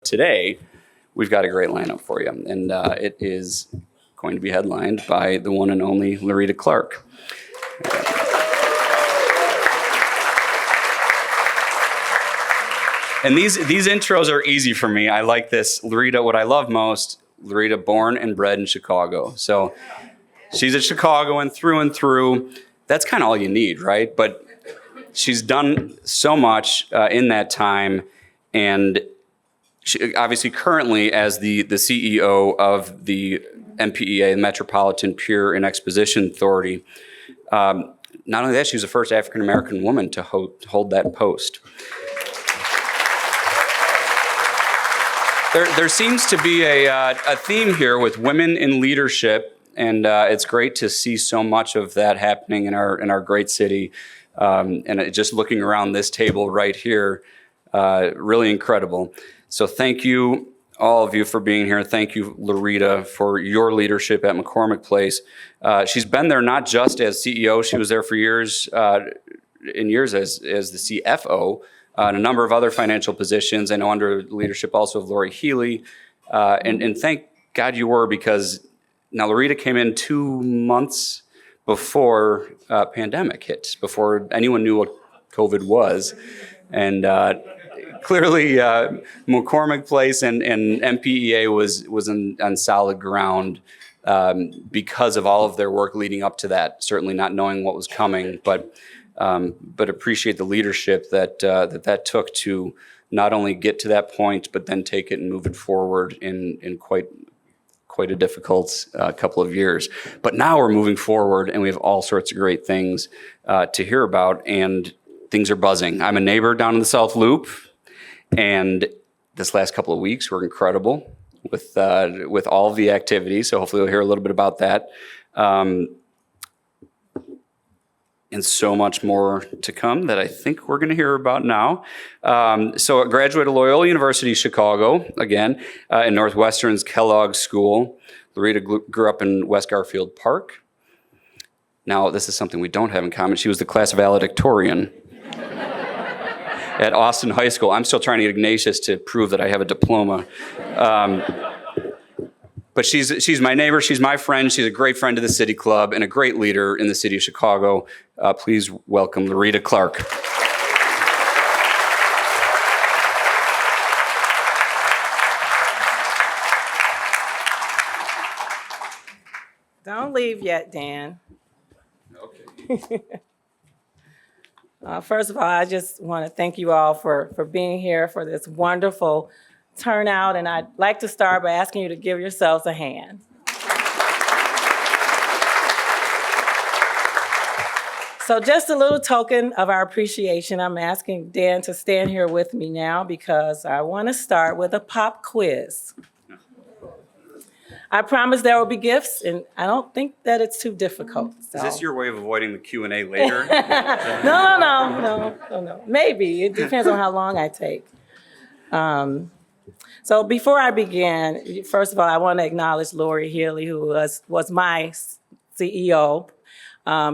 today, we've got a great lineup for you. And it is going to be headlined by the one and only Larita Clark. And these intros are easy for me. I like this. Larita, what I love most, Larita born and bred in Chicago. So she's a Chicagoan through and through. That's kind of all you need, right? But she's done so much in that time. And she, obviously currently as the CEO of the Mpea, the Metropolitan Pier and Exposition Authority. Not only that, she was the first African-American woman to hold that post. There seems to be a theme here with women in leadership, and it's great to see so much of that happening in our great city. And just looking around this table right here, really incredible. So thank you, all of you, for being here. Thank you, Larita, for your leadership at McCormick Place. She's been there not just as CEO, she was there for years as the CFO. And a number of other financial positions. I know under the leadership also of Lori Healy. And thank God you were, because now Larita came in 2 months before pandemic hit, before anyone knew what COVID was. And clearly McCormick Place and Mpea was on solid ground because of all of their work leading up to that, certainly not knowing what was coming, but appreciate the leadership that took to not only get to that point, but then take it and move it forward in quite a difficult couple of years. But now we're moving forward, and we have all sorts of great things to hear about, and things are buzzing. I'm a neighbor down in the South Loop, and this last couple of weeks were incredible with all of the activities. So hopefully we'll hear a little bit about that. And so much more to come that I think we're going to hear about now. So a graduate of Loyola University Chicago, again, in Northwestern's Kellogg School. Larita grew up in West Garfield Park. Now, this is something we don't have in common. She was the class valedictorian at Austin High School. I'm still trying to get Ignatius to prove that I have a diploma. But she's my neighbor, she's my friend, she's a great friend of the City Club and a great leader in the city of Chicago. Please welcome Larita Clark. Don't leave yet, Dan. Okay. First of all, I just want to thank you all for being here for this wonderful turnout, and I'd like to start by asking you to give yourselves a hand. So just a little token of our appreciation, I'm asking Dan to stand here with me now because I want to start with a pop quiz. I promise there will be gifts, and I don't think that it's too difficult. So. Is this your way of avoiding the Q&A later? No. Maybe. It depends on how long I take. So before I begin, first of all, I want to acknowledge Lori Healy, who was my CEO.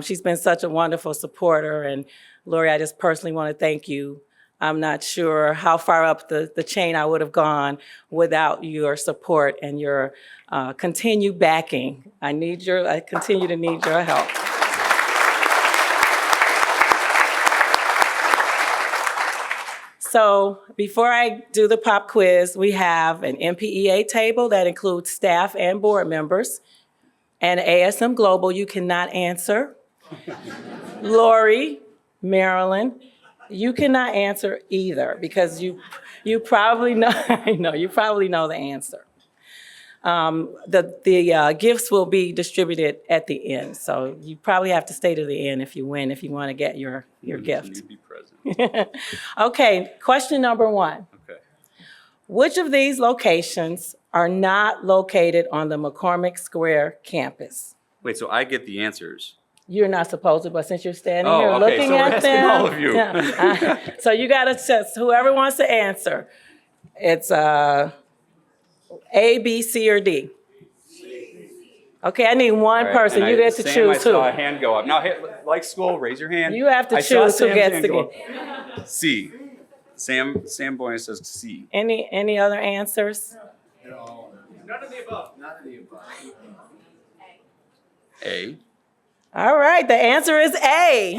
She's been such a wonderful supporter. And Lori, I just personally want to thank you. I'm not sure how far up the chain I would have gone without your support and your continued backing. I continue to need your help. So before I do the pop quiz, we have an Mpea table that includes staff and board members, and ASM Global you cannot answer. Lori, Marilyn, you cannot answer either because you probably know, I know, you probably know the answer. The gifts will be distributed at the end, so you probably have to stay to the end if you win, if you want to get your gift. Need to be present. Okay, question number 1. Okay. Which of these locations are not located on the McCormick Square campus? Wait, so I get the answers. You're not supposed to, but since you're standing here okay, looking so at them. all of you. Yeah, so you got to just, whoever wants to answer. It's A, B, C, or D. Okay, I need one person. You get to choose I who. saw a hand go up. Now, like school, raise your hand. You have to choose who gets to get. C. Sam Boyne says C. Any other answers? None of the above. None of the above. A. All right, the answer is A.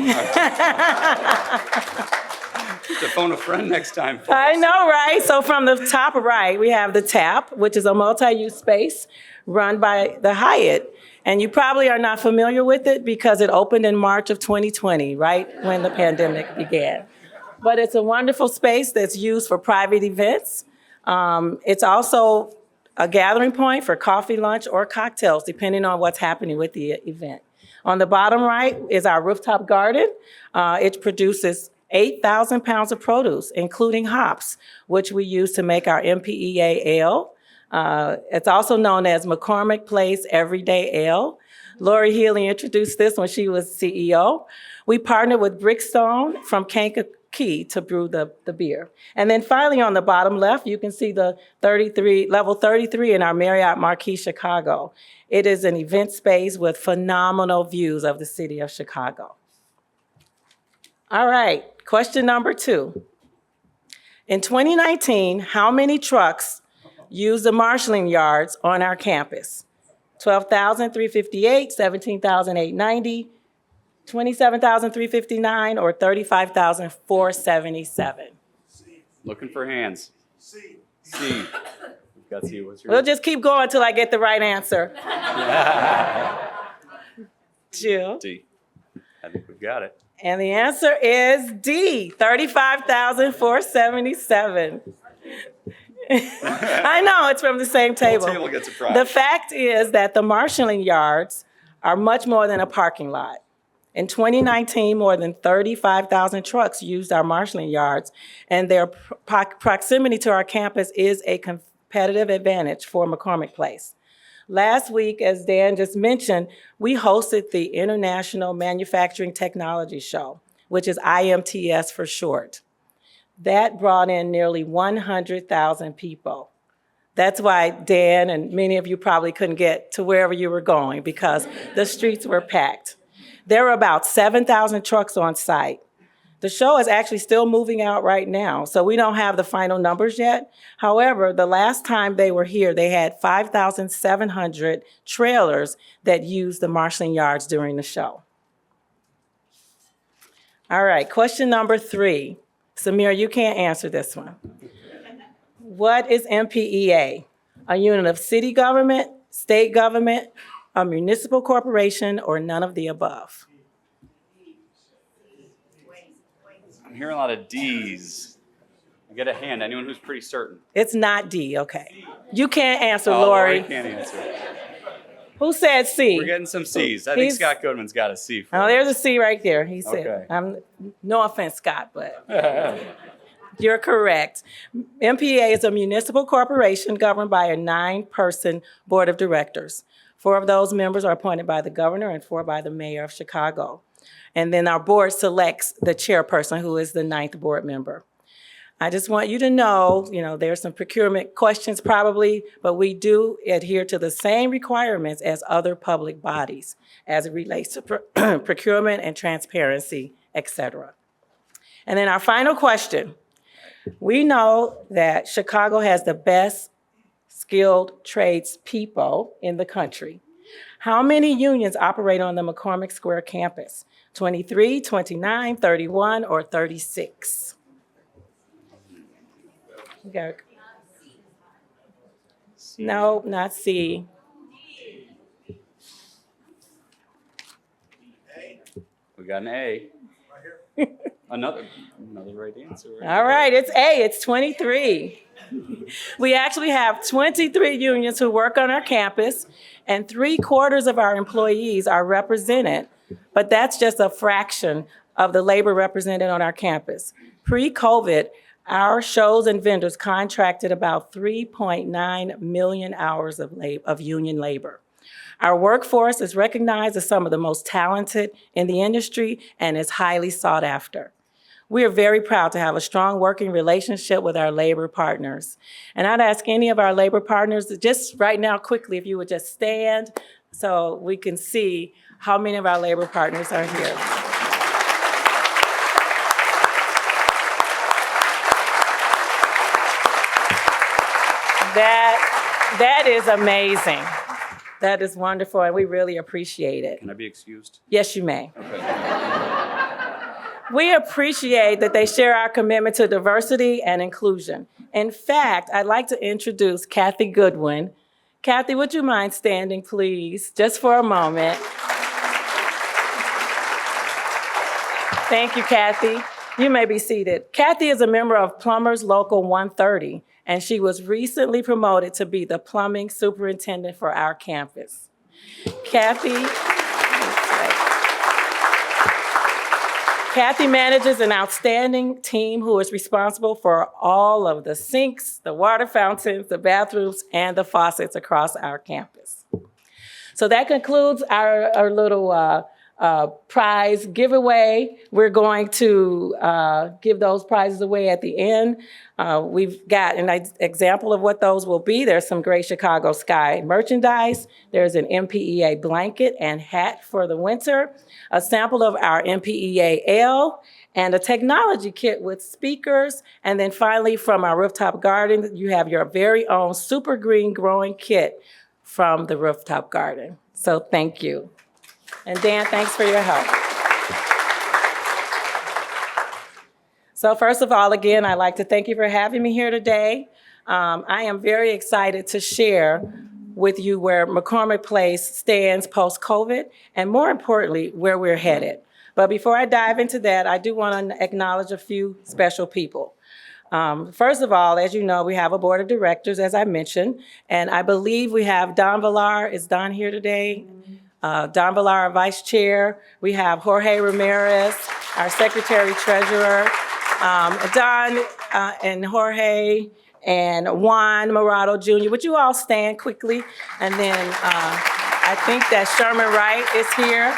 To phone a friend next time. I know, right? So from the top right, we have the Tap, which is a multi-use space run by the Hyatt. And you probably are not familiar with it because it opened in March of 2020, right when the pandemic began. But it's a wonderful space that's used for private events. It's also a gathering point for coffee, lunch, or cocktails, depending on what's happening with the event. On the bottom right is our rooftop garden. It produces 8,000 pounds of produce, including hops, which we use to make our Mpea ale. It's also known as McCormick Place Everyday Ale. Lori Healy introduced this when she was CEO. We partnered with Brickstone from Kankakee to brew the beer. And then finally on the bottom left, you can see the level 33 in our Marriott Marquis Chicago. It is an event space with phenomenal views of the city of Chicago. All right, question number 2. In 2019, how many trucks used the marshalling yards on our campus? 12,358, 17,890, 27,359, or 35,477? Looking for hands. C. We've got C. What's your We'll just keep going until I get the right answer. Jill? D. I think we've got it. And the answer is D, 35,477. I know, it's from the same table. The table gets a prize. The fact is that the marshalling yards are much more than a parking lot. In 2019, more than 35,000 trucks used our marshalling yards, and their proximity to our campus is a competitive advantage for McCormick Place. Last week, as Dan just mentioned, we hosted the International Manufacturing Technology Show, which is IMTS for short. That brought in nearly 100,000 people. That's why Dan and many of you probably couldn't get to wherever you were going because the streets were packed. There were about 7,000 trucks on site. The show is actually still moving out right now, so we don't have the final numbers yet. However, the last time they were here, they had 5,700 trailers that used the marshalling yards during the show. All right, question number 3. Samir, you can't answer this one. What is Mpea? A unit of city government, state government, a municipal corporation, or none of the above? I'm hearing a lot of D's. I get a hand. Anyone who's pretty certain. It's not D, okay. You can't answer, Oh, Lori. can't answer. Who said C? We're getting some C's. I think Scott Goodwin's got a C. For Oh, us. there's a C right there. He said, Okay. no offense, Scott, but you're correct. MPA is a municipal corporation governed by a 9-person board of directors. 4 of those members are appointed by the governor and 4 by the mayor of Chicago. And then our board selects the chairperson, who is the 9th board member. I just want you to know, there's some procurement questions probably, but we do adhere to the same requirements as other public bodies as it relates to procurement and transparency, et cetera. And then our final question. We know that Chicago has the best skilled tradespeople in the country. How many unions operate on the McCormick Square campus? 23, 29, 31, or 36? No, not C. We got an A. Another right answer. Right? All right, it's A, it's 23. We actually have 23 unions who work on our campus, and 3/4 of our employees are represented, but that's just a fraction of the labor represented on our campus. Pre-COVID, our shows and vendors contracted about 3.9 million hours of union labor. Our workforce is recognized as some of the most talented in the industry and is highly sought after. We are very proud to have a strong working relationship with our labor partners. And I'd ask any of our labor partners, just right now quickly, if you would just stand so we can see how many of our labor partners are here. That is amazing. That is wonderful, and we really appreciate it. Can I be excused? Yes, you may. Okay. We appreciate that they share our commitment to diversity and inclusion. In fact, I'd like to introduce Kathy Goodwin. Kathy, would you mind standing, please, just for a moment? Thank you, Kathy. You may be seated. Kathy is a member of Plumbers Local 130, and she was recently promoted to be the plumbing superintendent for our campus. Kathy manages an outstanding team who is responsible for all of the sinks, the water fountains, the bathrooms, and the faucets across our campus. So that concludes our little prize giveaway. We're going to give those prizes away at the end. We've got an example of what those will be. There's some Great Chicago Sky merchandise. There's an Mpea blanket and hat for the winter, a sample of our Mpea ale, and a technology kit with speakers. And then finally, from our rooftop garden, you have your very own super green growing kit from the rooftop garden. So thank you. And Dan, thanks for your help. So first of all, again, I'd like to thank you for having me here today. I am very excited to share with you where McCormick Place stands post-COVID, and more importantly, where we're headed. But before I dive into that, I do want to acknowledge a few special people. First of all, as you know, we have a board of directors, as I mentioned, and I believe we have Don Villar. Is Don here today? Don Villar, our vice chair. We have Jorge Ramirez, our secretary treasurer. Don and Jorge and Juan Morado Jr. Would you all stand quickly? And then I think that Sherman Wright is here.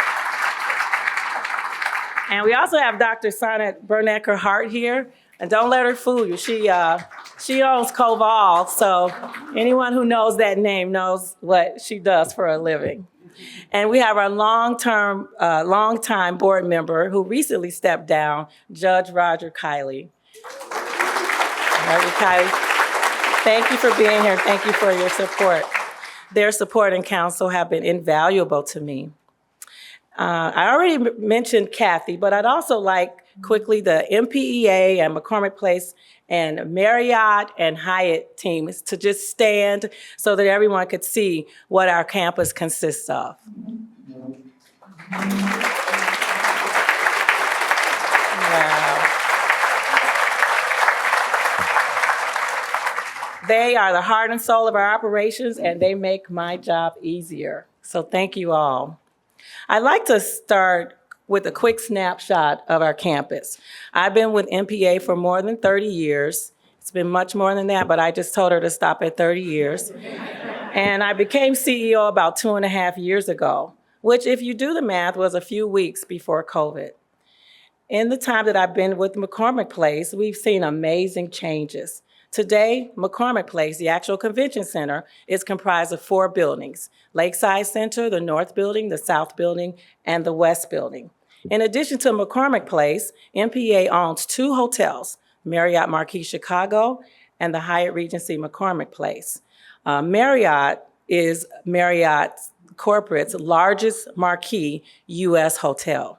And we also have Dr. Sonnet Bernecker-Hart here. And don't let her fool you. She owns Koval, so anyone who knows that name knows what she does for a living. And we have our longtime board member who recently stepped down, Judge Roger Kiley. Roger Kiley, thank you for being here. Thank you for your support. Their support and counsel have been invaluable to me. I already mentioned Kathy, but I'd also like quickly the Mpea and McCormick Place and Marriott and Hyatt teams to just stand so that everyone could see what our campus consists of. Wow. They are the heart and soul of our operations, and they make my job easier. So thank you all. I'd like to start with a quick snapshot of our campus. I've been with Mpea for more than 30 years. It's been much more than that, but I just told her to stop at 30 years. And I became CEO about 2.5 years ago, which, if you do the math, was a few weeks before COVID. In the time that I've been with McCormick Place, we've seen amazing changes. Today, McCormick Place, the actual convention center, is comprised of 4 buildings: Lakeside Center, the North Building, the South Building, and the West Building. In addition to McCormick Place, Mpea owns 2 hotels, Marriott Marquis Chicago and the Hyatt Regency McCormick Place. Marriott is Marriott Corporate's largest marquee U.S. hotel.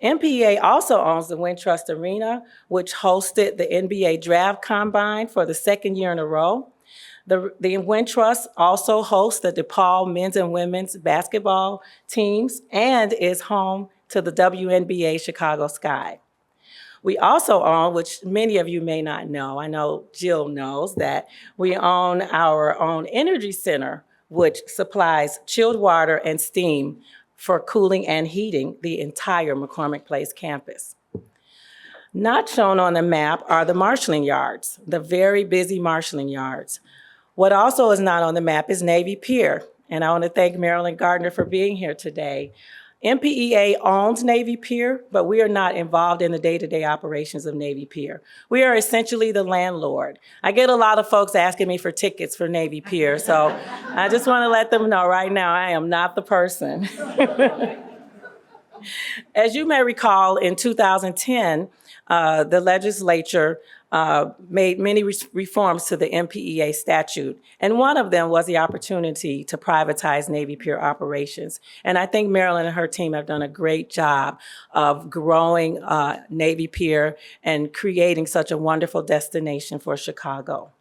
Mpea also owns the Wintrust Arena, which hosted the NBA Draft Combine for the 2nd year in a row. The Wintrust also hosts the DePaul men's and women's basketball teams and is home to the WNBA Chicago Sky. We also own, which many of you may not know, I know Jill knows, that we own our own energy center, which supplies chilled water and steam for cooling and heating the entire McCormick Place campus. Not shown on the map are the marshalling yards, the very busy marshalling yards. What also is not on the map is Navy Pier, and I want to thank Marilyn Gardner for being here today. Mpea owns Navy Pier, but we are not involved in the day-to-day operations of Navy Pier. We are essentially the landlord. I get a lot of folks asking me for tickets for Navy Pier, so I just want to let them know right now I am not the person. As you may recall, in 2010, the legislature made many reforms to the MPEA statute. And one of them was the opportunity to privatize Navy Pier operations. And I think Marilyn and her team have done a great job of growing Navy Pier and creating such a wonderful destination for Chicago.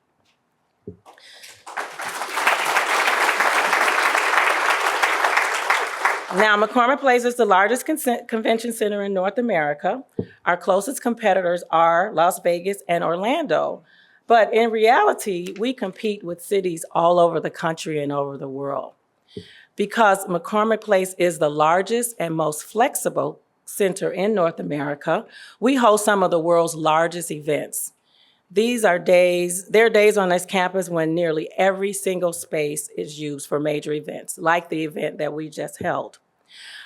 Now, McCormick Place is the largest convention center in North America. Our closest competitors are Las Vegas and Orlando. But in reality, we compete with cities all over the country and over the world. Because McCormick Place is the largest and most flexible center in North America, we host some of the world's largest events. There are days on this campus when nearly every single space is used for major events, like the event that we just held.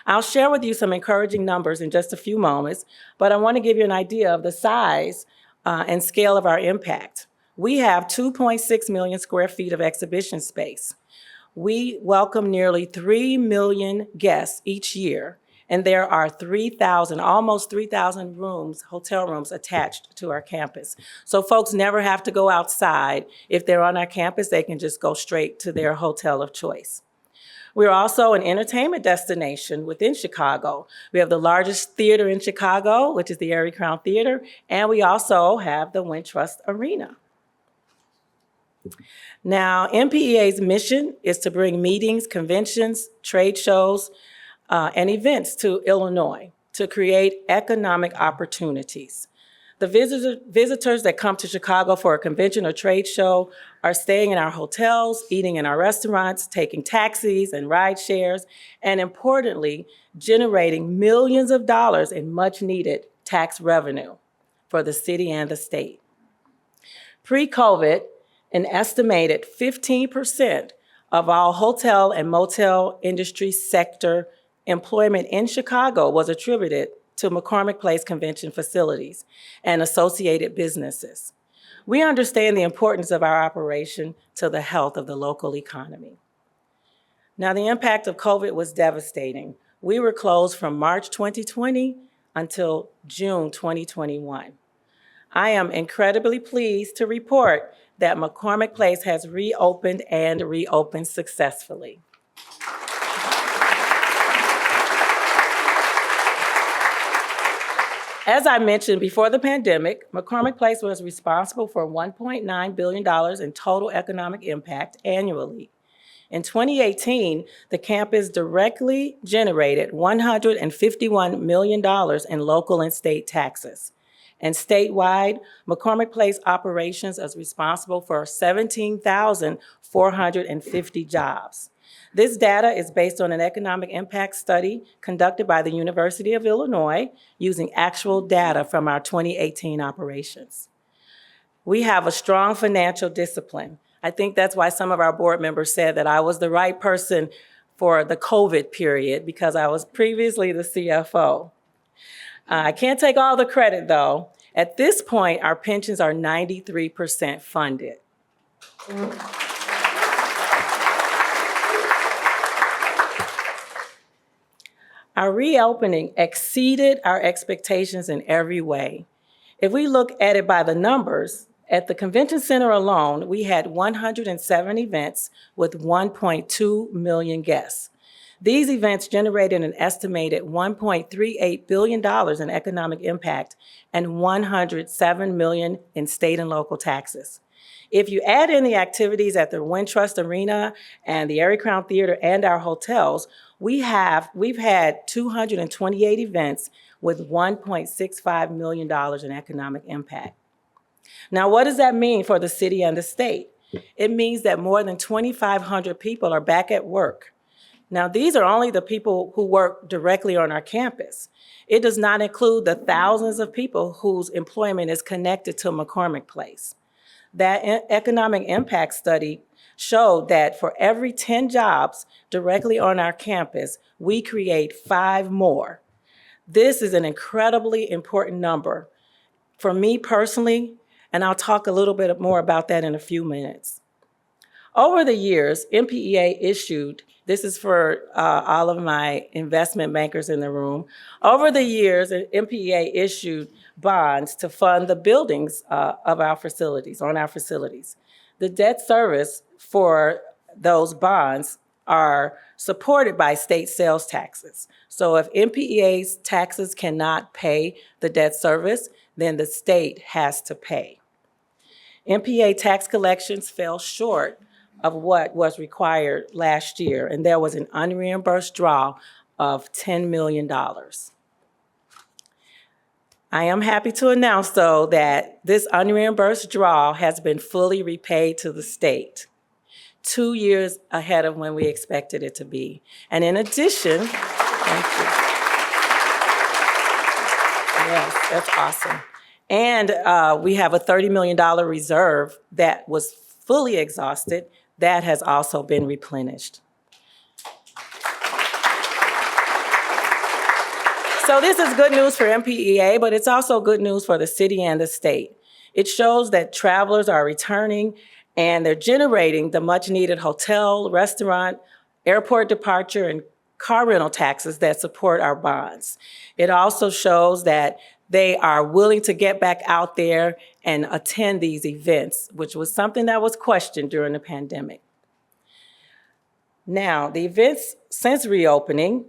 I'll share with you some encouraging numbers in just a few moments, but I want to give you an idea of the size and scale of our impact. We have 2.6 million square feet of exhibition space. We welcome nearly 3 million guests each year, and there are almost 3,000 rooms, hotel rooms attached to our campus. So folks never have to go outside. If they're on our campus, they can just go straight to their hotel of choice. We're also an entertainment destination within Chicago. We have the largest theater in Chicago, which is the Erie Crown Theater, and we also have the Wintrust Arena. Now, MPEA's mission is to bring meetings, conventions, trade shows, and events to Illinois to create economic opportunities. The visitors that come to Chicago for a convention or trade show are staying in our hotels, eating in our restaurants, taking taxis and ride shares, and importantly, generating millions of dollars in much needed tax revenue for the city and the state. Pre-COVID, an estimated 15% of all hotel and motel industry sector employment in Chicago was attributed to McCormick Place convention facilities and associated businesses. We understand the importance of our operation to the health of the local economy. Now, the impact of COVID was devastating. We were closed from March 2020 until June 2021. I am incredibly pleased to report that McCormick Place has reopened and reopened successfully. As I mentioned, before the pandemic, McCormick Place was responsible for $1.9 billion in total economic impact annually. In 2018, the campus directly generated $151 million in local and state taxes. And statewide, McCormick Place operations is responsible for 17,450 jobs. This data is based on an economic impact study conducted by the University of Illinois using actual data from our 2018 operations. We have a strong financial discipline. I think that's why some of our board members said that I was the right person for the COVID period because I was previously the CFO. I can't take all the credit though. At this point, our pensions are 93% funded. Our reopening exceeded our expectations in every way. If we look at it by the numbers, at the convention center alone, we had 107 events with 1.2 million guests. These events generated an estimated $1.38 billion in economic impact and $107 million in state and local taxes. If you add in the activities at the Wintrust Arena and the Erie Crown Theater and our hotels, we've had 228 events with $1.65 million in economic impact. Now, what does that mean for the city and the state? It means that more than 2,500 people are back at work. Now, these are only the people who work directly on our campus. It does not include the thousands of people whose employment is connected to McCormick Place. That economic impact study showed that for every 10 jobs directly on our campus, we create 5 more. This is an incredibly important number for me personally, and I'll talk a little bit more about that in a few minutes. Over the years, Mpea issued, this is for all of my investment bankers in the room, over the years, Mpea issued bonds to fund the buildings of our facilities, on our facilities. The debt service for those bonds are supported by state sales taxes. So if MPEA's taxes cannot pay the debt service, then the state has to pay. MPEA tax collections fell short of what was required last year, and there was an unreimbursed draw of $10 million. I am happy to announce, though, that this unreimbursed draw has been fully repaid to the state, 2 years ahead of when we expected it to be. And in addition, thank you. Yes, that's awesome. And we have a $30 million reserve that was fully exhausted. That has also been replenished. So this is good news for MPEA, but it's also good news for the city and the state. It shows that travelers are returning and they're generating the much needed hotel, restaurant, airport departure, and car rental taxes that support our bonds. It also shows that they are willing to get back out there and attend these events, which was something that was questioned during the pandemic. Now, the events since reopening,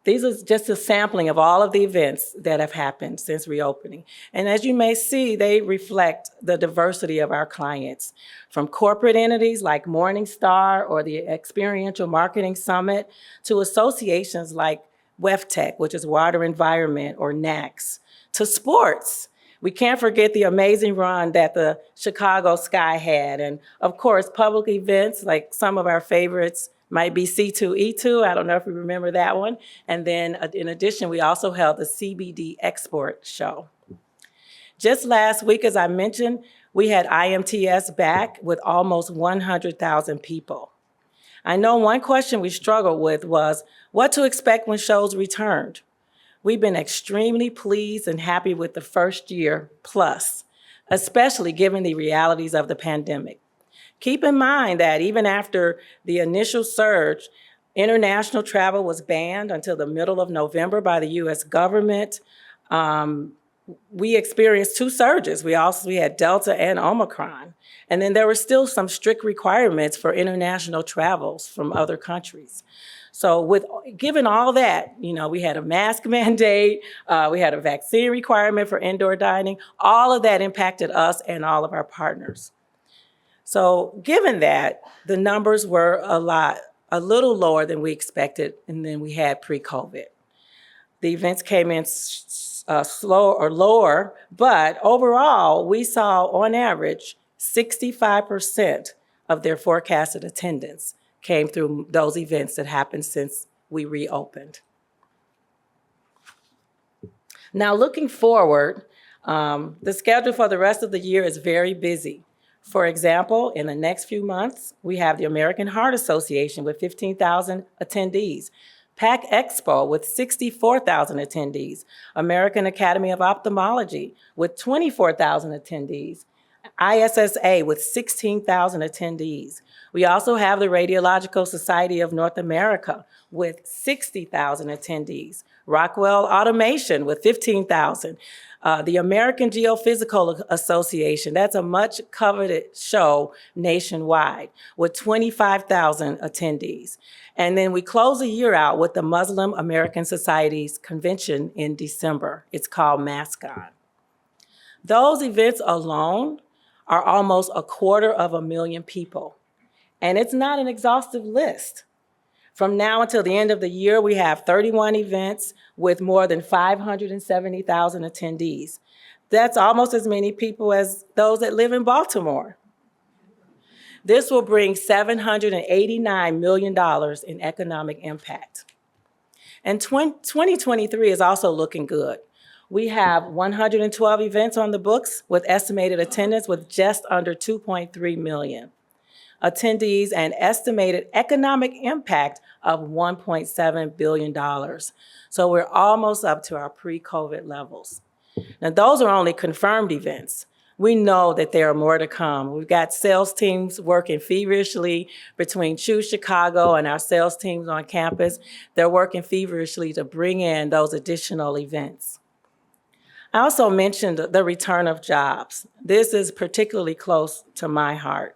these are just a sampling of all of the events that have happened since reopening. And as you may see, they reflect the diversity of our clients, from corporate entities like Morningstar or the Experiential Marketing Summit to associations like WEFTEC, which is Water Environment, or NACS, to sports. We can't forget the amazing run that the Chicago Sky had. And of course, public events like some of our favorites might be C2E2. I don't know if you remember that one. And then in addition, we also held the CBD Export Show. Just last week, as I mentioned, we had IMTS back with almost 100,000 people. I know one question we struggled with was what to expect when shows returned. We've been extremely pleased and happy with the first year plus, especially given the realities of the pandemic. Keep in mind that even after the initial surge, international travel was banned until the middle of November by the US government. We experienced two surges. We had Delta and Omicron. And then there were still some strict requirements for international travels from other countries. So given all that, we had a mask mandate, we had a vaccine requirement for indoor dining. All of that impacted us and all of our partners. So given that, the numbers were a little lower than we expected and than we had pre-COVID. The events came in slow or lower, but overall, we saw on average 65% of their forecasted attendance came through those events that happened since we reopened. Now looking forward, the schedule for the rest of the year is very busy. For example, in the next few months, we have the American Heart Association with 15,000 attendees, PAC Expo with 64,000 attendees, American Academy of Ophthalmology with 24,000 attendees, ISSA with 16,000 attendees. We also have the Radiological Society of North America with 60,000 attendees, Rockwell Automation with 15,000, the American Geophysical Association, that's a much coveted show nationwide with 25,000 attendees. And then we close the year out with the Muslim American Society's convention in December. It's called MASCON. Those events alone are almost 250,000 people. And it's not an exhaustive list. From now until the end of the year, we have 31 events with more than 570,000 attendees. That's almost as many people as those that live in Baltimore. This will bring $789 million in economic impact. And 2023 is also looking good. We have 112 events on the books with estimated attendance with just under 2.3 million attendees and estimated economic impact of $1.7 billion. So we're almost up to our pre-COVID levels. Now, those are only confirmed events. We know that there are more to come. We've got sales teams working feverishly between Choose Chicago and our sales teams on campus. They're working feverishly to bring in those additional events. I also mentioned the return of jobs. This is particularly close to my heart.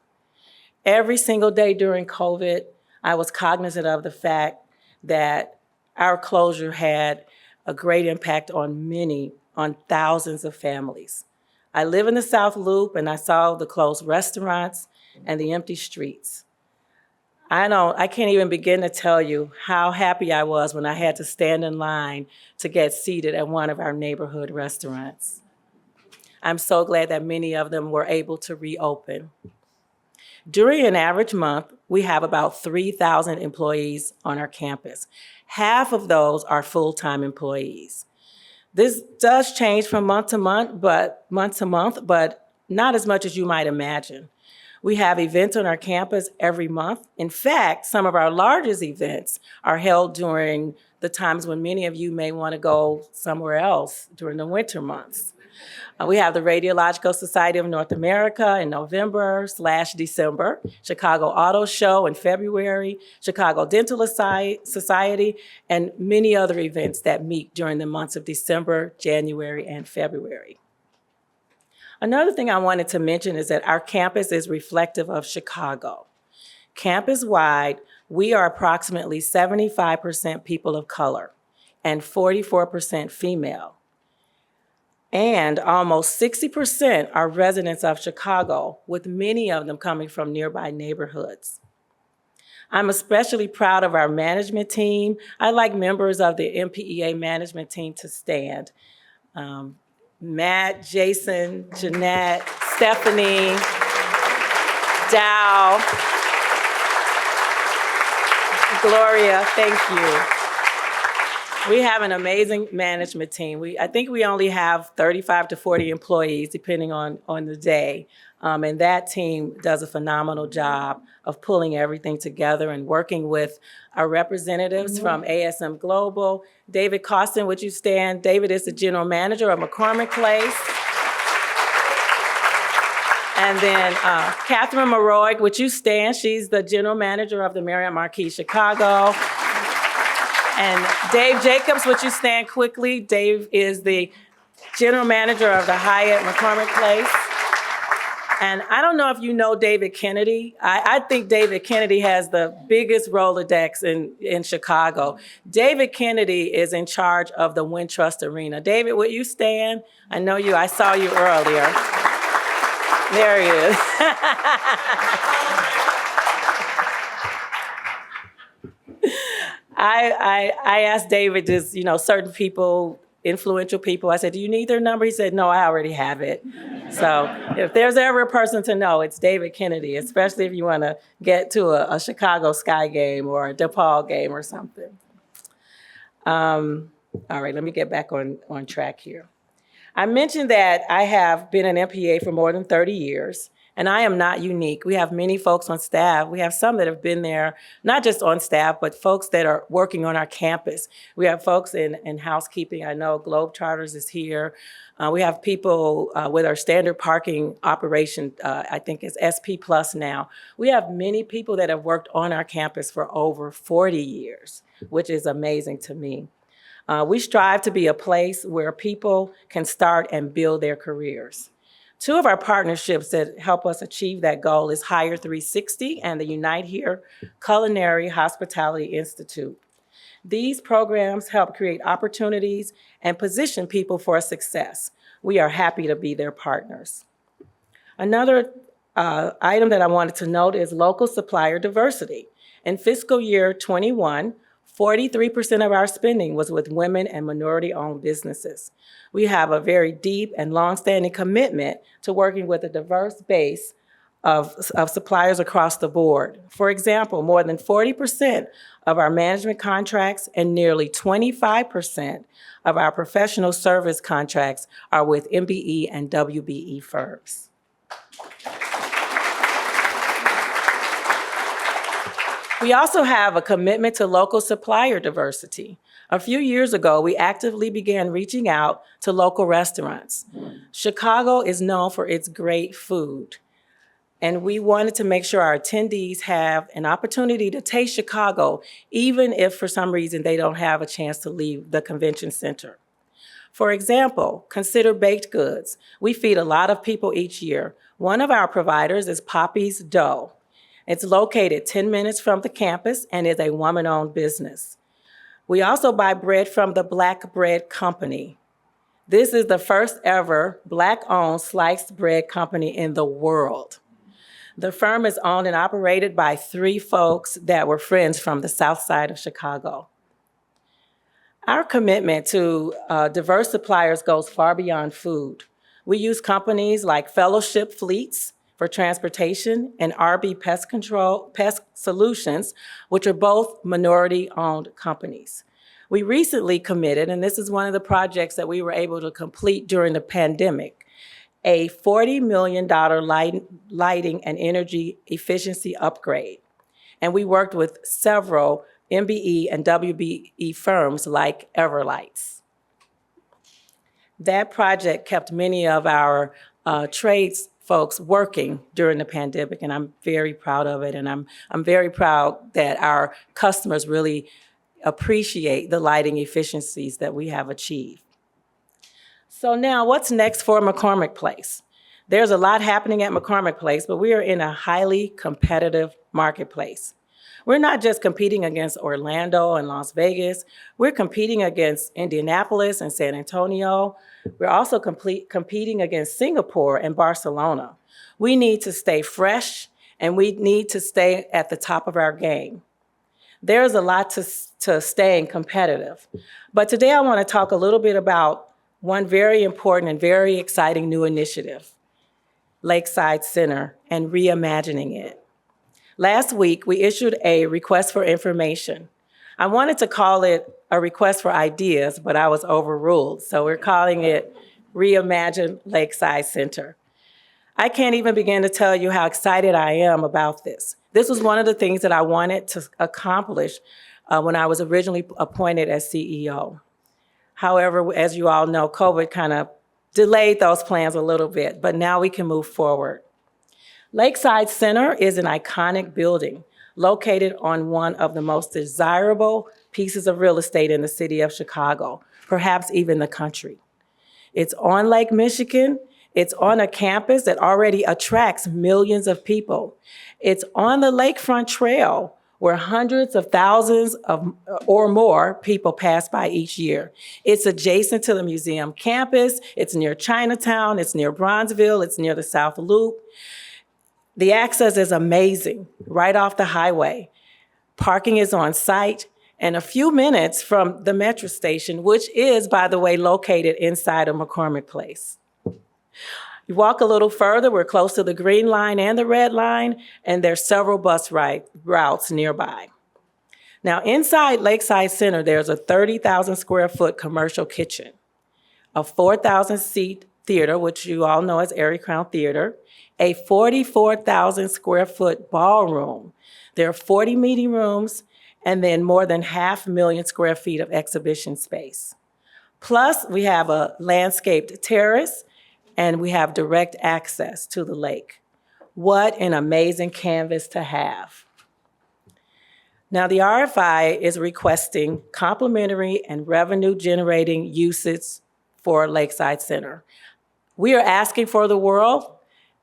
Every single day during COVID, I was cognizant of the fact that our closure had a great impact on thousands of families. I live in the South Loop and I saw the closed restaurants and the empty streets. I can't even begin to tell you how happy I was when I had to stand in line to get seated at one of our neighborhood restaurants. I'm so glad that many of them were able to reopen. During an average month, we have about 3,000 employees on our campus. Half of those are full-time employees. This does change from month to month, but not as much as you might imagine. We have events on our campus every month. In fact, some of our largest events are held during the times when many of you may want to go somewhere else during the winter months. We have the Radiological Society of North America in November/December, Chicago Auto Show in February, Chicago Dental Society, and many other events that meet during the months of December, January, and February. Another thing I wanted to mention is that our campus is reflective of Chicago. Campus-wide, we are approximately 75% people of color and 44% female. And almost 60% are residents of Chicago, with many of them coming from nearby neighborhoods. I'm especially proud of our management team. I'd like members of the Mpea management team to stand. Matt, Jason, Jeanette, Stephanie, Dow, Gloria, thank you. We have an amazing management team. I think we only have 35 to 40 employees, depending on the day. And that team does a phenomenal job of pulling everything together and working with our representatives from ASM Global. David Costin, would you stand? David is the general manager of McCormick Place. And then Catherine Maroig, would you stand? She's the general manager of the Marriott Marquis Chicago. And Dave Jacobs, would you stand quickly? Dave is the general manager of the Hyatt McCormick Place. And I don't know if you know David Kennedy. I think David Kennedy has the biggest Rolodex in Chicago. David Kennedy is in charge of the Wintrust Arena. David, would you stand? I saw you earlier. There he is. I asked David, just, certain people, influential people, I said, do you need their number? He said, no, I already have it. So if there's ever a person to know, it's David Kennedy, especially if you want to get to a Chicago Sky game or a DePaul game or something. All right, let me get back on track here. I mentioned that I have been an MPA for more than 30 years. And I am not unique. We have many folks on staff. We have some that have been there, not just on staff, but folks that are working on our campus. We have folks in housekeeping. I know Globetrotters is here. We have people with our standard parking operation, I think it's SP Plus now. We have many people that have worked on our campus for over 40 years, which is amazing to me. We strive to be a place where people can start and build their careers. Two of our partnerships that help us achieve that goal is Hire 360 and the Unite Here Culinary Hospitality Institute. These programs help create opportunities and position people for success. We are happy to be their partners. Another item that I wanted to note is local supplier diversity. In fiscal year 21, 43% of our spending was with women and minority-owned businesses. We have a very deep and longstanding commitment to working with a diverse base of suppliers across the board. For example, more than 40% of our management contracts and nearly 25% of our professional service contracts are with MBE and WBE firms. We also have a commitment to local supplier diversity. A few years ago, we actively began reaching out to local restaurants. Chicago is known for its great food, and we wanted to make sure our attendees have an opportunity to taste Chicago, even if for some reason they don't have a chance to leave the convention center. For example, consider baked goods. We feed a lot of people each year. One of our providers is Poppy's Dough. It's located 10 minutes from the campus and is a woman-owned business. We also buy bread from the Black Bread Company. This is the first ever Black-owned sliced bread company in the world. The firm is owned and operated by 3 folks that were friends from the South Side of Chicago. Our commitment to diverse suppliers goes far beyond food. We use companies like Fellowship Fleets for transportation and RB Pest Solutions, which are both minority-owned companies. We recently committed, and this is one of the projects that we were able to complete during the pandemic, a $40 million lighting and energy efficiency upgrade. And we worked with several MBE and WBE firms like Everlights. That project kept many of our trades folks working during the pandemic, and I'm very proud of it, and I'm very proud that our customers really appreciate the lighting efficiencies that we have achieved. So now, what's next for McCormick Place? There's a lot happening at McCormick Place, but we are in a highly competitive marketplace. We're not just competing against Orlando and Las Vegas. We're competing against Indianapolis and San Antonio. We're also competing against Singapore and Barcelona. We need to stay fresh, and we need to stay at the top of our game. There's a lot to staying competitive. But today I want to talk a little bit about one very important and very exciting new initiative, Lakeside Center and reimagining it. Last week, we issued a request for information. I wanted to call it a request for ideas, but I was overruled, so we're calling it Reimagined Lakeside Center. I can't even begin to tell you how excited I am about this. This was one of the things that I wanted to accomplish when I was originally appointed as CEO. However, as you all know, COVID kind of delayed those plans a little bit, but now we can move forward. Lakeside Center is an iconic building located on one of the most desirable pieces of real estate in the city of Chicago, perhaps even the country. It's on Lake Michigan. It's on a campus that already attracts millions of people. It's on the Lakefront Trail, where hundreds of thousands or more people pass by each year. It's adjacent to the museum campus. It's near Chinatown. It's near Bronzeville. It's near the South Loop. The access is amazing, right off the highway. Parking is on site, and a few minutes from the metro station, which is, by the way, located inside of McCormick Place. You walk a little further, we're close to the Green Line and the Red Line, and there's several bus routes nearby. Now, inside Lakeside Center, there's a 30,000 square foot commercial kitchen, a 4,000 seat theater, which you all know as Airy Crown Theater, a 44,000 square foot ballroom. There are 40 meeting rooms, and then more than 500,000 square feet of exhibition space. Plus, we have a landscaped terrace, and we have direct access to the lake. What an amazing canvas to have. Now, the RFI is requesting complementary and revenue-generating uses for Lakeside Center. We are asking for the world.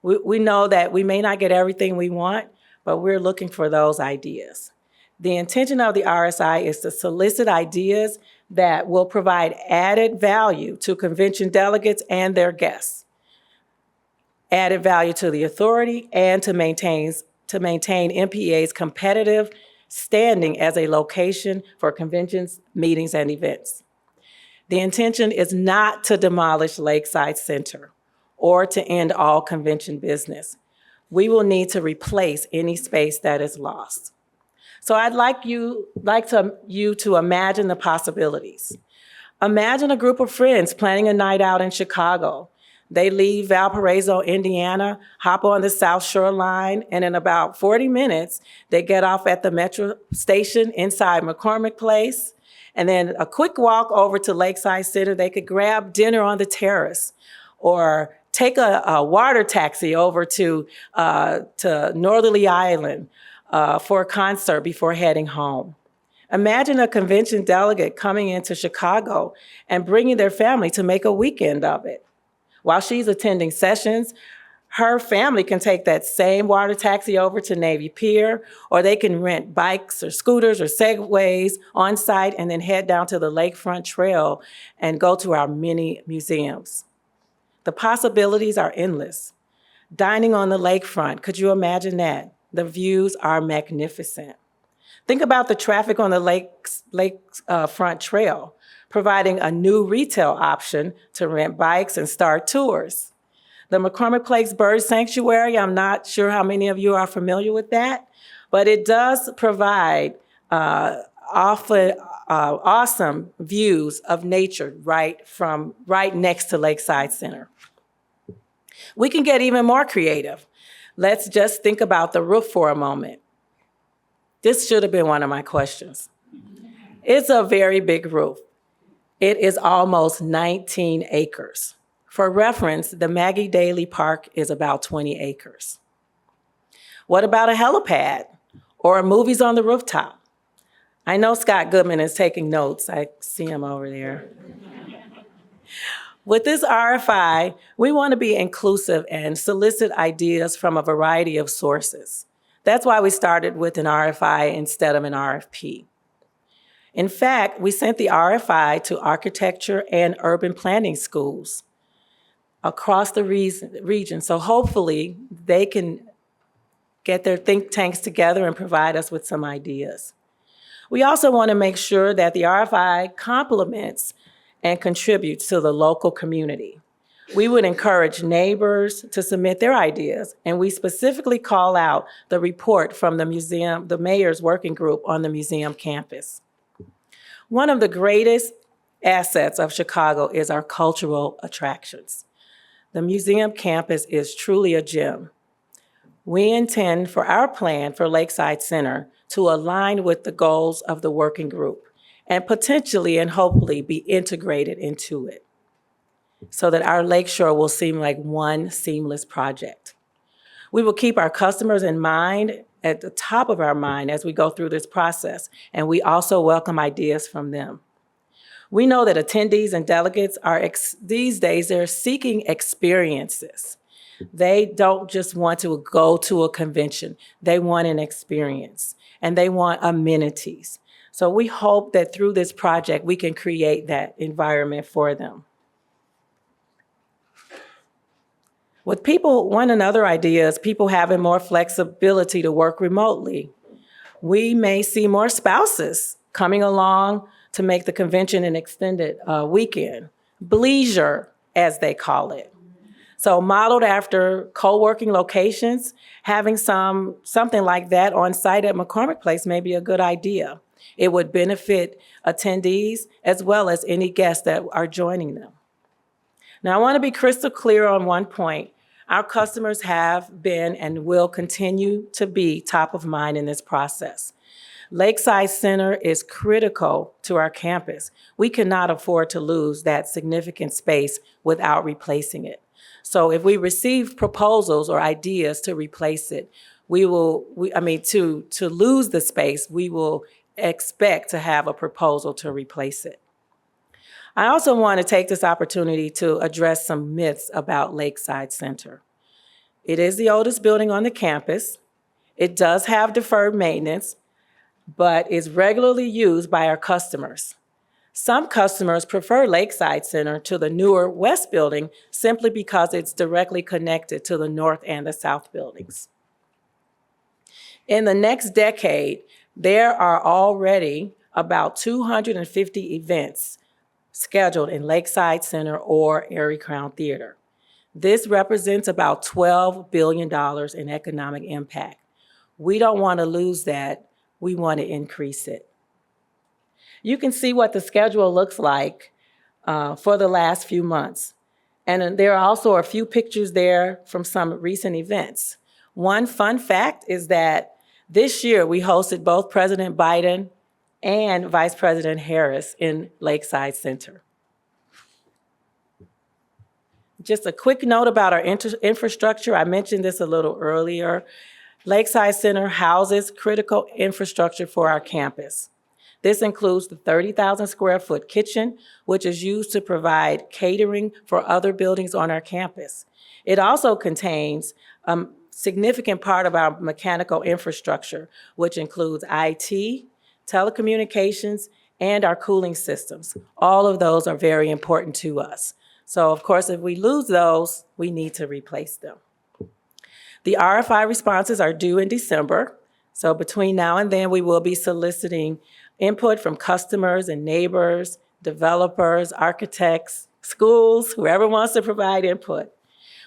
We know that we may not get everything we want, but we're looking for those ideas. The intention of the RSI is to solicit ideas that will provide added value to convention delegates and their guests, added value to the authority, and to maintain Mpea's competitive standing as a location for conventions, meetings, and events. The intention is not to demolish Lakeside Center or to end all convention business. We will need to replace any space that is lost. So I'd like you to imagine the possibilities. Imagine a group of friends planning a night out in Chicago. They leave Valparaiso, Indiana, hop on the South Shore line, and in about 40 minutes, they get off at the metro station inside McCormick Place, and then a quick walk over to Lakeside Center. They could grab dinner on the terrace or take a water taxi over to Northerly Island for a concert before heading home. Imagine a convention delegate coming into Chicago and bringing their family to make a weekend of it. While she's attending sessions, her family can take that same water taxi over to Navy Pier, or they can rent bikes or scooters or Segways on site and then head down to the Lakefront Trail and go to our many museums. The possibilities are endless. Dining on the lakefront, could you imagine that? The views are magnificent. Think about the traffic on the Lakefront Trail, providing a new retail option to rent bikes and start tours. The McCormick Place Bird Sanctuary, I'm not sure how many of you are familiar with that, but it does provide awesome views of nature right next to Lakeside Center. We can get even more creative. Let's just think about the roof for a moment. This should have been one of my questions. It's a very big roof. It is almost 19 acres. For reference, the Maggie Daley Park is about 20 acres. What about a helipad or movies on the rooftop? I know Scott Goodman is taking notes. I see him over there. With this RFI, we want to be inclusive and solicit ideas from a variety of sources. That's why we started with an RFI instead of an RFP. In fact, we sent the RFI to architecture and urban planning schools across the region. So hopefully they can get their think tanks together and provide us with some ideas. We also want to make sure that the RFI complements and contributes to the local community. We would encourage neighbors to submit their ideas, and we specifically call out the report from the mayor's working group on the museum campus. One of the greatest assets of Chicago is our cultural attractions. The museum campus is truly a gem. We intend for our plan for Lakeside Center to align with the goals of the working group and potentially and hopefully be integrated into it so that our lakeshore will seem like one seamless project. We will keep our customers in mind at the top of our mind as we go through this process, and we also welcome ideas from them. We know that attendees and delegates are, these days, they're seeking experiences. They don't just want to go to a convention. They want an experience, and they want amenities. So we hope that through this project, we can create that environment for them. With one another ideas, people having more flexibility to work remotely, we may see more spouses coming along to make the convention an extended weekend, bleisure, as they call it. So modeled after co-working locations, having something like that on site at McCormick Place may be a good idea. It would benefit attendees as well as any guests that are joining them. Now, I want to be crystal clear on one point. Our customers have been and will continue to be top of mind in this process. Lakeside Center is critical to our campus. We cannot afford to lose that significant space without replacing it. So if we receive proposals or ideas to replace it, to lose the space, we will expect to have a proposal to replace it. I also want to take this opportunity to address some myths about Lakeside Center. It is the oldest building on the campus. It does have deferred maintenance, but is regularly used by our customers. Some customers prefer Lakeside Center to the newer West Building simply because it's directly connected to the North and the South buildings. In the next decade, there are already about 250 events scheduled in Lakeside Center or Erie Crown Theater. This represents about $12 billion in economic impact. We don't want to lose that. We want to increase it. You can see what the schedule looks like for the last few months. And there are also a few pictures there from some recent events. One fun fact is that this year we hosted both President Biden and Vice President Harris in Lakeside Center. Just a quick note about our infrastructure. I mentioned this a little earlier. Lakeside Center houses critical infrastructure for our campus. This includes the 30,000 square foot kitchen, which is used to provide catering for other buildings on our campus. It also contains a significant part of our mechanical infrastructure, which includes IT, telecommunications, and our cooling systems. All of those are very important to us. So of course, if we lose those, we need to replace them. The RFI responses are due in December. So between now and then, we will be soliciting input from customers and neighbors, developers, architects, schools, whoever wants to provide input.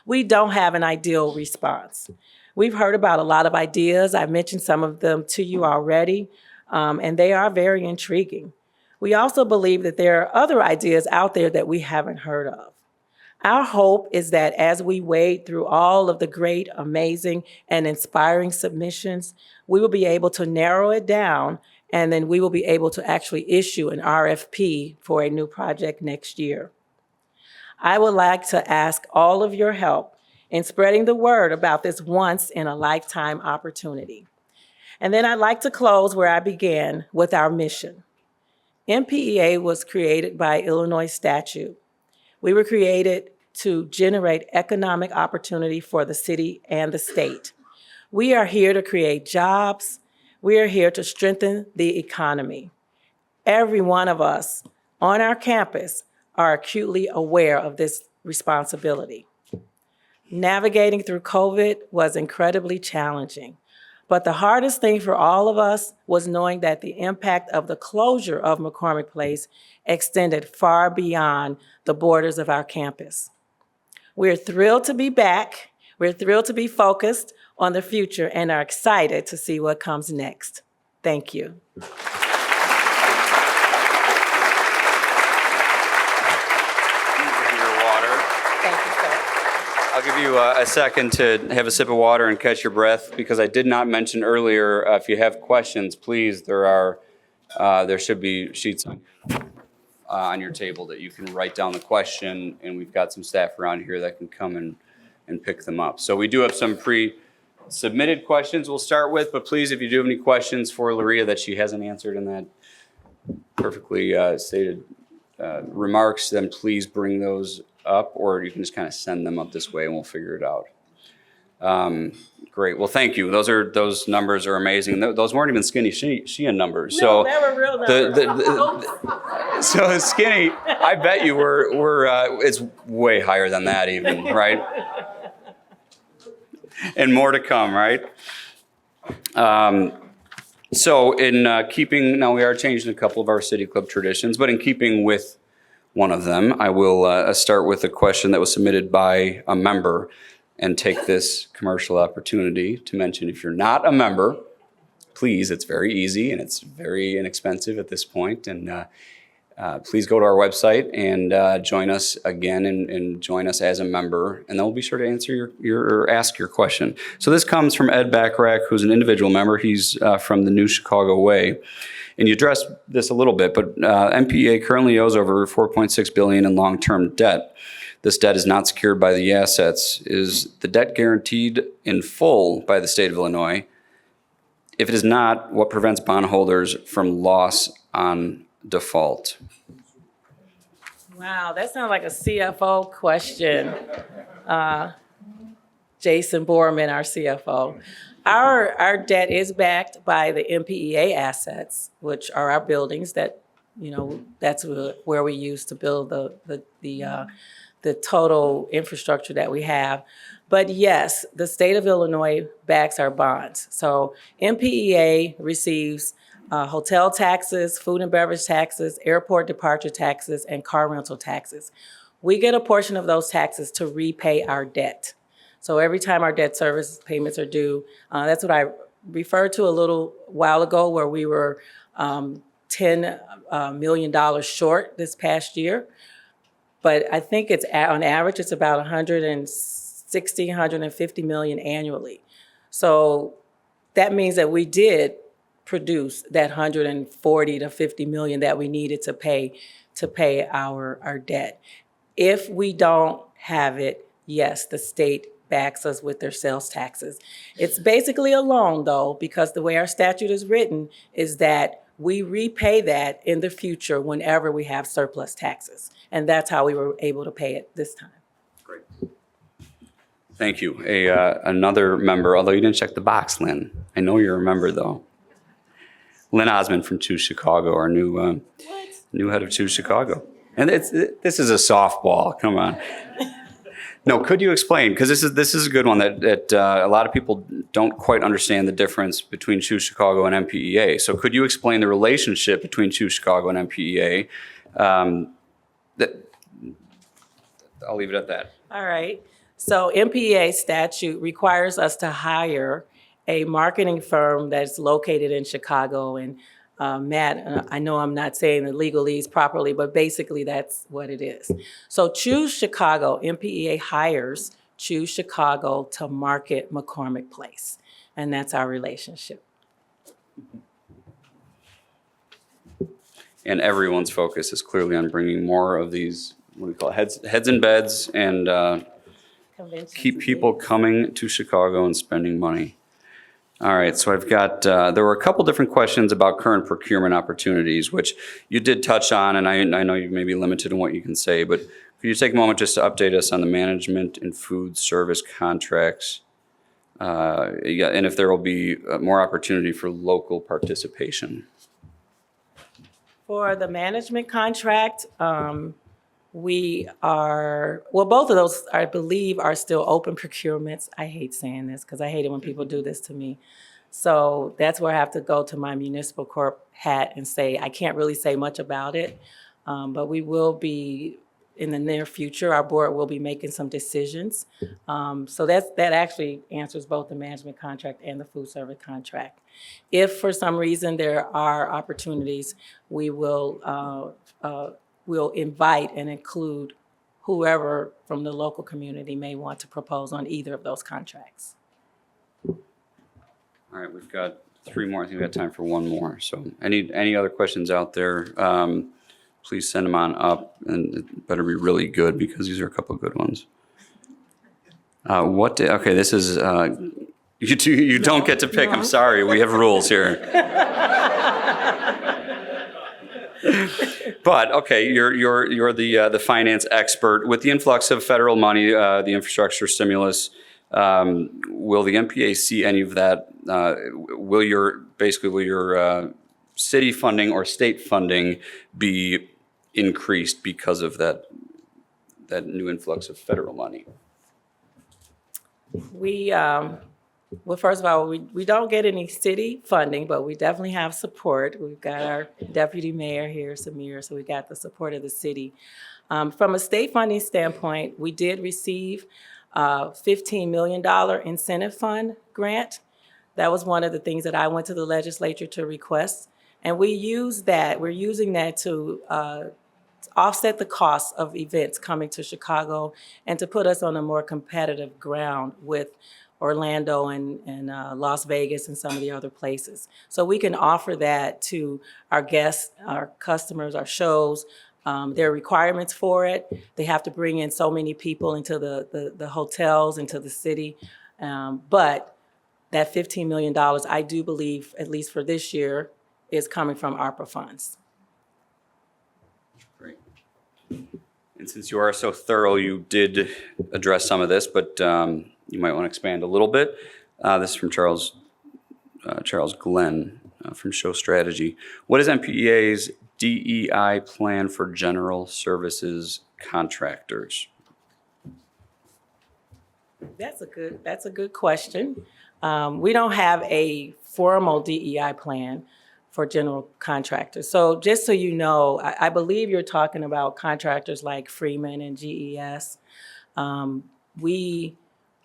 We don't have an ideal response. We've heard about a lot of ideas. I've mentioned some of them to you already, and they are very intriguing. We also believe that there are other ideas out there that we haven't heard of. Our hope is that as we wade through all of the great, amazing, and inspiring submissions, we will be able to narrow it down, and then we will be able to actually issue an RFP for a new project next year. I would like to ask all of your help in spreading the word about this once-in-a-lifetime opportunity. And then I'd like to close where I began, with our mission. Mpea was created by Illinois statute. We were created to generate economic opportunity for the city and the state. We are here to create jobs. We are here to strengthen the economy. Every one of us on our campus are acutely aware of this responsibility. Navigating through COVID was incredibly challenging, but the hardest thing for all of us was knowing that the impact of the closure of McCormick Place extended far beyond the borders of our campus. We're thrilled to be back. We're thrilled to be focused on the future and are excited to see what comes next. Thank you. I'll give you a second to have a sip of water and catch your breath, because I did not mention earlier, if you have questions, please, there should be sheets on your table that you can write down the question, and we've got some staff around here that can come and pick them up. So we do have some pre-submitted questions we'll start with, but please, if you do have any questions for Larita that she hasn't answered in that perfectly stated remarks, then please bring those up, or you can just kind of send them up this way and we'll figure it out. Great. Well, thank you. Those numbers are amazing. Those weren't even skinny Sheehan numbers. No, they were real numbers. So skinny, I bet you were it's way higher than that even, right? And more to come, right? So in keeping, now we are changing a couple of our City Club traditions, but in keeping with one of them, I will start with a question that was submitted by a member and take this commercial opportunity to mention, if you're not a member, please, it's very easy and it's very inexpensive at this point. And please go to our website and join us again and join us as a member. And then we'll be sure to answer or ask your question. So this comes from Ed Backrack, who's an individual member. He's from the New Chicago Way. And you addressed this a little bit, but Mpea currently owes over $4.6 billion in long-term debt. This debt is not secured by the assets. Is the debt guaranteed in full by the state of Illinois? If it is not, what prevents bondholders from loss on default? Wow, that sounds like a CFO question. Jason Borman, our CFO. Our debt is backed by the Mpea assets, which are our buildings that, that's where we use to build the total infrastructure that we have. But yes, the state of Illinois backs our bonds. So Mpea receives hotel taxes, food and beverage taxes, airport departure taxes, and car rental taxes. We get a portion of those taxes to repay our debt. So every time our debt service payments are due, that's what I referred to a little while ago, where we were $10 million short this past year. But I think it's on average, it's about 160, 150 million annually. So that means that we did produce that 140 to 50 million that we needed to pay our debt. If we don't have it, yes, the state backs us with their sales taxes. It's basically a loan, though, because the way our statute is written is that we repay that in the future whenever we have surplus taxes. And that's how we were able to pay it this time. Great. Thank you. Another member, although you didn't check the box, Lynn. I know you're a member, though. Lynn Osmond from Choose Chicago, our new head of Choose Chicago. And this is a softball. Come on. No, could you explain? Because this is a good one that a lot of people don't quite understand the difference between Choose Chicago and Mpea. So could you explain the relationship between Choose Chicago and Mpea? I'll leave it at that. All right. So MPEA statute requires us to hire a marketing firm that's located in Chicago. And Matt, I know I'm not saying the legalese properly, but basically that's what it is. So Choose Chicago, MPEA hires Choose Chicago to market McCormick Place. And that's our relationship. And everyone's focus is clearly on bringing more of these, what do we call it, heads in beds, and keep people coming to Chicago and spending money. All right, so I've got, there were a couple different questions about current procurement opportunities, which you did touch on, and I know you may be limited in what you can say, but could you take a moment just to update us on the management and food service contracts? And if there will be more opportunity for local participation. For the management contract, we are, well, both of those, I believe, are still open procurements. I hate saying this because I hate it when people do this to me. So that's where I have to go to my municipal corp hat and say, I can't really say much about it, but we will be, in the near future, our board will be making some decisions. So that actually answers both the management contract and the food service contract. If for some reason there are opportunities, we will we'll invite and include whoever from the local community may want to propose on either of those contracts. All right, we've got 3 more. I think we've got time for 1 more. So any other questions out there, please send them on up, and it better be really good because these are a couple of good ones. Okay, this is, you don't get to pick. I'm sorry, we have rules here. But okay, you're the finance expert. With the influx of federal money, the infrastructure stimulus, will the MPA see any of that? Will your city funding or state funding be increased because of that new influx of federal money? Well, first of all, we don't get any city funding, but we definitely have support. We've got our deputy mayor here, Samir, so we got the support of the city. From a state funding standpoint, we did receive a $15 million incentive fund grant. That was one of the things that I went to the legislature to request. And we use that, we're using that to offset the costs of events coming to Chicago and to put us on a more competitive ground with Orlando and Las Vegas and some of the other places. So we can offer that to our guests, our customers, our shows. There are requirements for it. They have to bring in so many people into the hotels, into the city. But that $15 million, I do believe, at least for this year, is coming from ARPA funds. Great. And since you are so thorough, you did address some of this, but you might want to expand a little bit. This is from Charles Glenn from Show Strategy. What is MPEA's DEI plan for general services contractors? That's a good question. We don't have a formal DEI plan for general contractors. So just so you know, I believe you're talking about contractors like Freeman and GES. We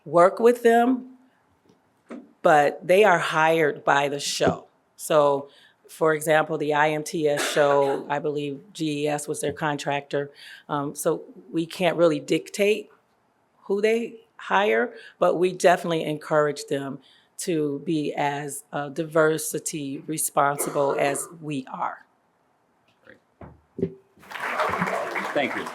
work with them, but they are hired by the show. So for example, the IMTS show, I believe GES was their contractor. So we can't really dictate who they hire, but we definitely encourage them to be as diversity responsible as we are. Great. Thank you.